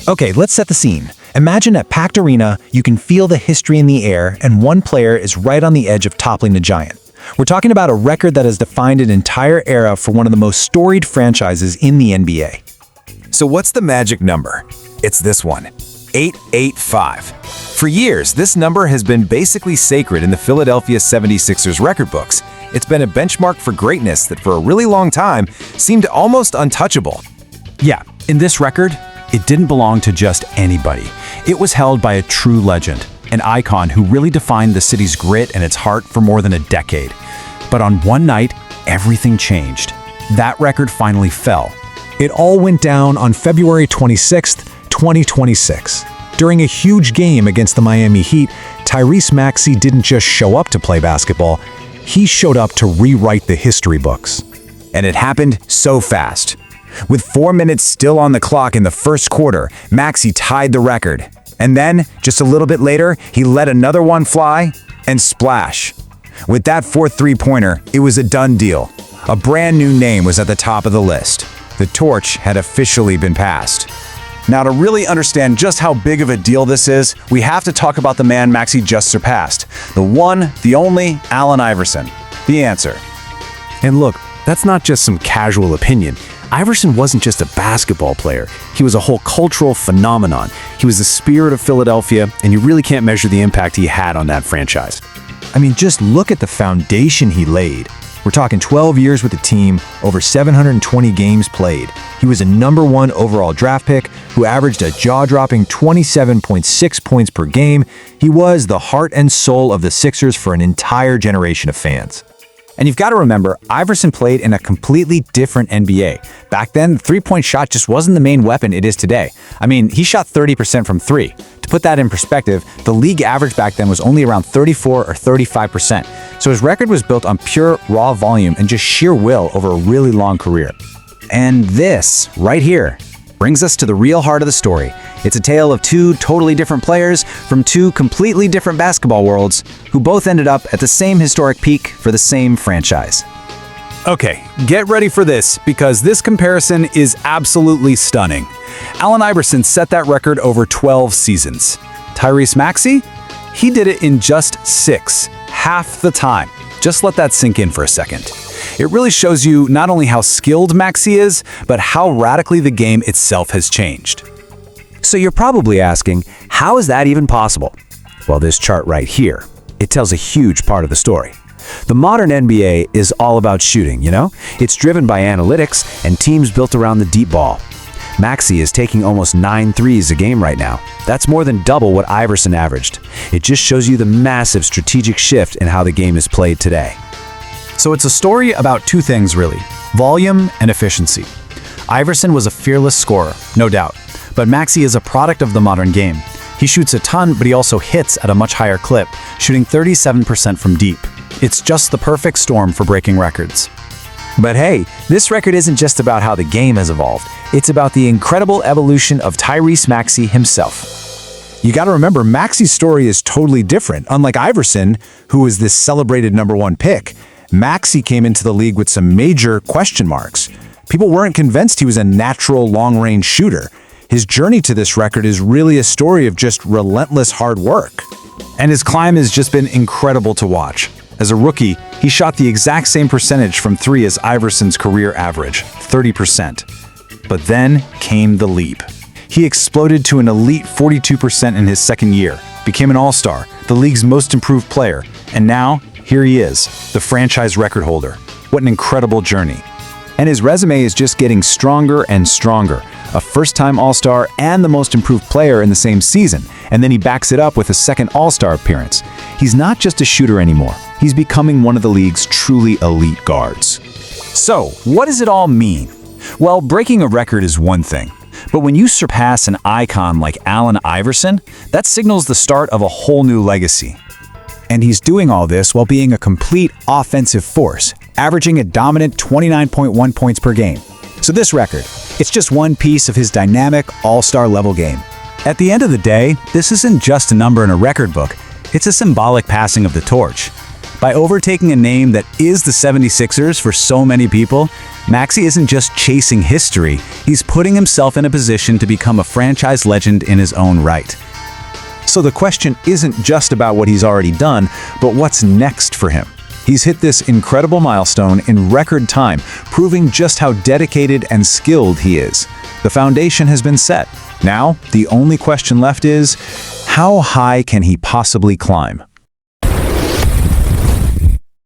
Okay, let's set the scene. Imagine a packed arena, you can feel the history in the air, and one player is right on the edge of toppling the giant. We're talking about a record that has defined an entire era for one of the most storied franchises in the NBA. So what's the magic number? It's this one, 885. For years, this number has been basically sacred in the Philadelphia 76ers record books. It's been a benchmark for greatness that for a really long time seemed almost untouchable. Yeah, in this record, it didn't belong to just anybody. It was held by a true legend, an icon who really defined the city's grit and its heart for more than a decade. But on one night, everything changed. That record finally fell. It all went down on February 26th, 2026. During a huge game against the Miami Heat, Tyrese Maxey didn't just show up to play basketball, he showed up to rewrite the history books. And it happened so fast. With 4 minutes still on the clock in the first quarter, Maxey tied the record. And then, just a little bit later, he let another one fly and splash. With that fourth three-pointer, it was a done deal. A brand new name was at the top of the list. The torch had officially been passed. Now, to really understand just how big of a deal this is, we have to talk about the man Maxey just surpassed. The one, the only, Allen Iverson. The answer. And look, that's not just some casual opinion. Iverson wasn't just a basketball player. He was a whole cultural phenomenon. He was the spirit of Philadelphia, and you really can't measure the impact he had on that franchise. I mean, just look at the foundation he laid. We're talking 12 years with the team, over 720 games played. He was a #1 overall draft pick who averaged a jaw-dropping 27.6 points per game. He was the heart and soul of the Sixers for an entire generation of fans. And you've got to remember, Iverson played in a completely different NBA. Back then, the three-point shot just wasn't the main weapon it is today. I mean, he shot 30% from three. To put that in perspective, the league average back then was only around 34 or 35%. So his record was built on pure, raw volume and just sheer will over a really long career. And this, right here, brings us to the real heart of the story. It's a tale of two totally different players from two completely different basketball worlds who both ended up at the same historic peak for the same franchise. Okay, get ready for this, because this comparison is absolutely stunning. Allen Iverson set that record over 12 seasons. Tyrese Maxey? He did it in just 6, half the time. Just let that sink in for a second. It really shows you not only how skilled Maxey is, but how radically the game itself has changed. So you're probably asking, how is that even possible? Well, this chart right here, it tells a huge part of the story. The modern NBA is all about shooting, you know? It's driven by analytics and teams built around the deep ball. Maxey is taking almost 9 threes a game right now. That's more than double what Iverson averaged. It just shows you the massive strategic shift in how the game is played today. So it's a story about two things, really: volume and efficiency. Iverson was a fearless scorer, no doubt, but Maxey is a product of the modern game. He shoots a ton, but he also hits at a much higher clip, shooting 37% from deep. It's just the perfect storm for breaking records. But hey, this record isn't just about how the game has evolved. It's about the incredible evolution of Tyrese Maxey himself. You gotta remember, Maxey's story is totally different. Unlike Iverson, who was this celebrated #1 pick, Maxey came into the league with some major question marks. People weren't convinced he was a natural long-range shooter. His journey to this record is really a story of just relentless hard work. And his climb has just been incredible to watch. As a rookie, he shot the exact same percentage from three as Iverson's career average, 30%. But then came the leap. He exploded to an elite 42% in his second year, became an all-star, the league's most improved player, and now, here he is, the franchise record holder. What an incredible journey. And his resume is just getting stronger and stronger. A first-time All-Star and the most improved player in the same season, and then he backs it up with a second All-Star appearance. He's not just a shooter anymore. He's becoming one of the league's truly elite guards. So, what does it all mean? Well, breaking a record is one thing, but when you surpass an icon like Allen Iverson, that signals the start of a whole new legacy. And he's doing all this while being a complete offensive force, averaging a dominant 29.1 points per game. So this record, it's just one piece of his dynamic all-star level game. At the end of the day, this isn't just a number in a record book, it's a symbolic passing of the torch. By overtaking a name that is the 76ers for so many people, Maxey isn't just chasing history, he's putting himself in a position to become a franchise legend in his own right. So the question isn't just about what he's already done, but what's next for him. He's hit this incredible milestone in record time, proving just how dedicated and skilled he is. The foundation has been set. Now, the only question left is, how high can he possibly climb?